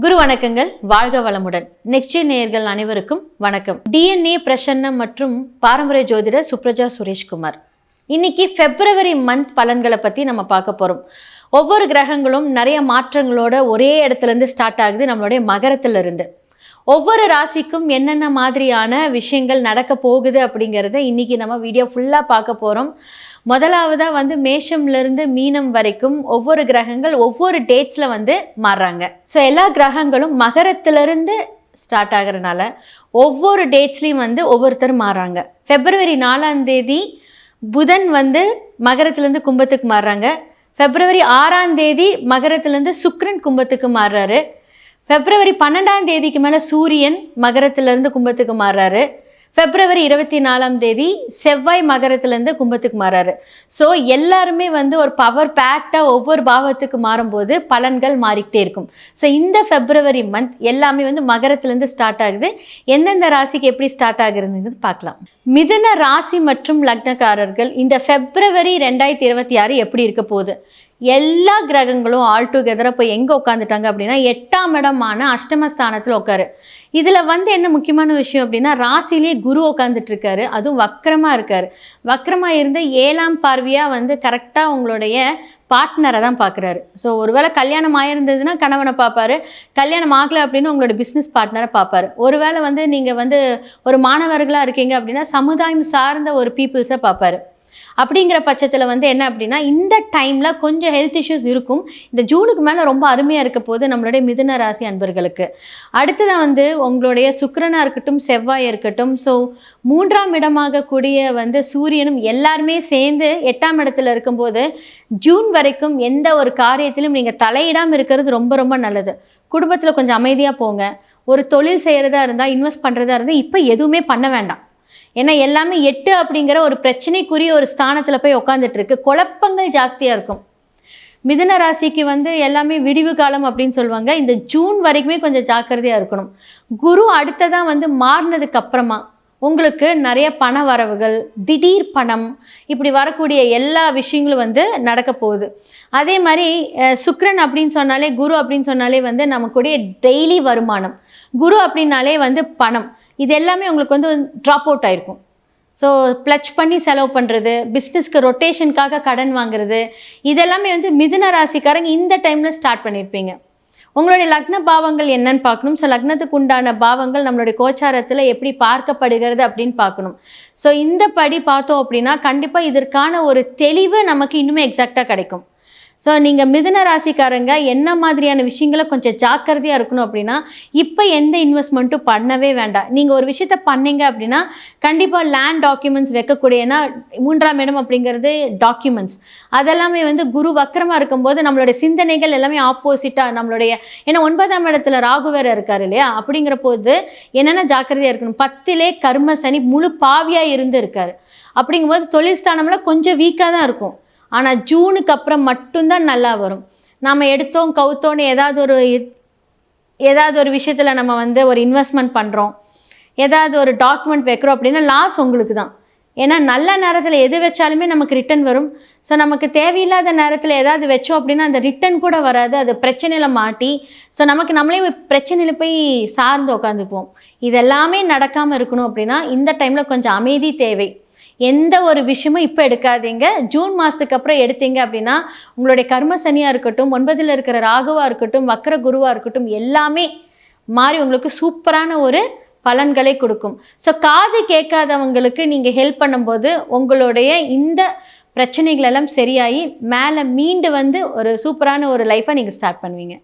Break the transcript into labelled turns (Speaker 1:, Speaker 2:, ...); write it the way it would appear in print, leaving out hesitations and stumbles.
Speaker 1: குரு வணக்கங்கள். வாழ்க வளமுடன். நெக்ஸ்ட் நேயர்கள் அனைவருக்கும் வணக்கம். டிஎன்ஏ பிரசன்னம் மற்றும் பாரம்பரிய ஜோதிடர் சுப்ரஜா சுரேஷ்குமார். இன்னைக்கு பிப்ரவரி மந்த் பலன்களை பற்றி நம்ம பார்க்க போகிறோம். ஒவ்வொரு கிரகங்களும் நிறைய மாற்றங்களோட ஒரே இடத்துலேருந்து ஸ்டார்ட் ஆகுது, நம்மளுடைய மகரத்திலிருந்து. ஒவ்வொரு ராசிக்கும் என்னென்ன மாதிரியான விஷயங்கள் நடக்க போகுது அப்படிங்கிறத இன்னைக்கு நம்ம வீடியோ ஃபுல்லாக பார்க்க போகிறோம். முதலாவதாக மேஷம்லேருந்து மீனம் வரைக்கும் ஒவ்வொரு கிரகங்கள் ஒவ்வொரு டேட்ஸில் மாறுறாங்க. ஸோ எல்லா கிரகங்களும் மகரத்திலிருந்து ஸ்டார்ட் ஆகிறதுனால ஒவ்வொரு டேட்ஸ்லையும் ஒவ்வொருத்தர் மாறுறாங்க. பிப்ரவரி 4ஆம் தேதி புதன் மகரத்திலேருந்து கும்பத்துக்கு மாறுறாங்க. பிப்ரவரி 6ஆம் தேதி மகரத்திலேருந்து சுக்கிரன் கும்பத்துக்கு மாறுறாரு. பிப்ரவரி 12ஆம் தேதிக்கு மேலே சூரியன் மகரத்திலேருந்து கும்பத்துக்கு மாறுறாரு. பிப்ரவரி 24ஆம் தேதி செவ்வாய் மகரத்திலேருந்து கும்பத்துக்கு மாறாரு. ஸோ எல்லாருமே ஒரு பவர் பேக்டாக ஒவ்வொரு பாவத்துக்கு மாறும்போது பலன்கள் மாறிக்கிட்டே இருக்கும். ஸோ இந்த பிப்ரவரி மந்த் எல்லாமே மகரத்திலேருந்து ஸ்டார்ட் ஆகுது. எந்தெந்த ராசிக்கு எப்படி ஸ்டார்ட் ஆகுறதுங்கிறது பார்க்கலாம். மிதுன ராசி மற்றும் லக்னக்காரர்கள் இந்த பிப்ரவரி 2026 எப்படி இருக்க போகுது? எல்லா கிரகங்களும் ஆல் டுகெதராக இப்போ எங்கே உட்காந்துட்டாங்க அப்படின்னா 8ஆம் இடமான அஷ்டமஸ்தானத்தில் உட்காரு. இதில் என்ன முக்கியமான விஷயம் அப்படின்னா ராசிலேயே குரு உட்காந்துட்டு இருக்காரு, அதுவும் வக்கரமாக இருக்கார். வக்கரமாக இருந்து 7ஆம் பார்வையாக கரெக்டாக உங்களுடைய பார்ட்னரை தான் பார்க்குறாரு. ஸோ ஒருவேளை கல்யாணம் ஆயிருந்ததுன்னா கணவனை பார்ப்பாரு, கல்யாணம் ஆகலை அப்படின்னு உங்களோட பிஸ்னஸ் பார்ட்னரை பார்ப்பாரு. ஒருவேளை நீங்கள் ஒரு மாணவர்களாக இருக்கீங்க அப்படின்னா சமுதாயம் சார்ந்த ஒரு பீப்புள்ஸை பார்ப்பாரு. அப்படிங்கிற பட்சத்தில் என்ன அப்படின்னா இந்த டைமில் கொஞ்சம் ஹெல்த் இஷ்யூஸ் இருக்கும். இந்த ஜூனுக்கு மேலே ரொம்ப அருமையாக இருக்க போது நம்மளுடைய மிதுன ராசி அன்பர்களுக்கு. அடுத்ததான் உங்களுடைய சுக்கிரனாக இருக்கட்டும், செவ்வாய் இருக்கட்டும், ஸோ 3ஆம் இடமாக கூடிய சூரியனும் எல்லாருமே சேர்ந்து 8ஆம் இடத்துல இருக்கும்போது ஜூன் வரைக்கும் எந்த ஒரு காரியத்திலும் நீங்கள் தலையிடாமல் இருக்கிறது ரொம்ப ரொம்ப நல்லது. குடும்பத்தில் கொஞ்சம் அமைதியாக போங்க. ஒரு தொழில் செய்கிறதா இருந்தால், இன்வெஸ்ட் பண்ணுறதா இருந்தால் இப்போ எதுவுமே பண்ண வேண்டாம். ஏன்னா எல்லாமே 8 அப்படிங்கிற ஒரு பிரச்சனைக்குரிய ஒரு ஸ்தானத்தில் போய் உட்காந்துட்டு இருக்கு. குழப்பங்கள் ஜாஸ்தியாக இருக்கும். மிதுன ராசிக்கு எல்லாமே விடிவு காலம் அப்படின்னு சொல்லுவாங்க. இந்த ஜூன் வரைக்குமே கொஞ்சம் ஜாக்கிரதையாக இருக்கணும். குரு அடுத்ததான் மாறினதுக்கு அப்புறமா உங்களுக்கு நிறைய பண வரவுகள், திடீர் பணம், இப்படி வரக்கூடிய எல்லா விஷயங்களும் நடக்க போகுது. அதே மாதிரி சுக்கிரன் அப்படின்னு சொன்னாலே, குரு அப்படின்னு சொன்னாலே நமக்குடைய டெய்லி வருமானம், குரு அப்படின்னாலே பணம், இது எல்லாமே உங்களுக்கு ட்ராப் அவுட் ஆகிருக்கும். ஸோ ப்ளச் பண்ணி செலவு பண்ணுறது, பிஸ்னஸ்க்கு ரொட்டேஷனுக்காக கடன் வாங்குறது, இதெல்லாமே மிதுன ராசிக்காரங்க இந்த டைமில் ஸ்டார்ட் பண்ணியிருப்பீங்க. உங்களுடைய லக்ன பாவங்கள் என்னன்னு பார்க்கணும். ஸோ லக்னத்துக்கு உண்டான பாவங்கள் நம்மளுடைய கோச்சாரத்தில் எப்படி பார்க்கப்படுகிறது அப்படின்னு பார்க்கணும். ஸோ இந்த படி பார்த்தோம் அப்படின்னா கண்டிப்பாக இதற்கான ஒரு தெளிவு நமக்கு இன்னுமே எக்ஸாக்டாக கிடைக்கும். ஸோ நீங்கள் மிதுன ராசிக்காரங்க என்ன மாதிரியான விஷயங்களை கொஞ்சம் ஜாக்கிரதையாக இருக்கணும் அப்படின்னா இப்போ எந்த இன்வெஸ்ட்மெண்ட்டும் பண்ணவே வேண்டாம். நீங்கள் ஒரு விஷயத்த பண்ணீங்க அப்படின்னா கண்டிப்பாக லேண்ட் டாக்குமெண்ட்ஸ் வைக்கக்கூடியனா 3ஆம் இடம் அப்படிங்கிறது டாக்குமெண்ட்ஸ் அதெல்லாமே குரு வக்கரமாக இருக்கும்போது நம்மளுடைய சிந்தனைகள் எல்லாமே ஆப்போசிட்டாக நம்மளுடைய, ஏன்னா 9ஆம் இடத்துல ராகு வேறு இருக்கார் இல்லையா, அப்படிங்கிற போது என்னென்ன ஜாக்கிரதையாக இருக்கணும். 10லே கர்ம சனி முழு பாவியாக இருந்து இருக்கார். அப்படிங்கும்போது தொழில் ஸ்தானம்லாம் கொஞ்சம் வீக்காக தான் இருக்கும். ஆனால் ஜூனுக்கு அப்புறம் மட்டும்தான் நல்லா வரும். நாம் எடுத்தோம் கவுத்தோன்னு ஏதாவது ஒரு விஷயத்தில் நம்ம ஒரு இன்வெஸ்ட்மெண்ட் பண்ணுறோம், ஏதாவது ஒரு டாக்குமெண்ட் வைக்கிறோம் அப்படின்னா லாஸ் உங்களுக்கு தான். ஏன்னா நல்ல நேரத்தில் எது வச்சாலுமே நமக்கு ரிட்டன் வரும். ஸோ நமக்கு தேவையில்லாத நேரத்தில் ஏதாவது வச்சோம் அப்படின்னா அந்த ரிட்டன் கூட வராது, அது பிரச்சனையில் மாட்டி ஸோ நம்மளே பிரச்சனையில் போய் சார்ந்து உட்காந்துக்குவோம். இதெல்லாமே நடக்காமல் இருக்கணும் அப்படின்னா இந்த டைமில் கொஞ்சம் அமைதி தேவை. எந்த ஒரு விஷயமும் இப்போ எடுக்காதீங்க. ஜூன் மாதத்துக்கு அப்புறம் எடுத்தீங்க அப்படின்னா உங்களுடைய கர்ம சனியாக இருக்கட்டும், 9ல் இருக்கிற ராகுவாக இருக்கட்டும், வக்கர குருவாக இருக்கட்டும், எல்லாமே மாறி உங்களுக்கு சூப்பரான ஒரு பலன்களை கொடுக்கும். ஸோ காது கேட்காதவங்களுக்கு நீங்கள் ஹெல்ப் பண்ணும்போது உங்களுடைய இந்த பிரச்சனைகள் எல்லாம் சரியாகி மேலே மீண்டு ஒரு சூப்பரான ஒரு லைஃப்பை நீங்கள் ஸ்டார்ட் பண்ணுவீங்க.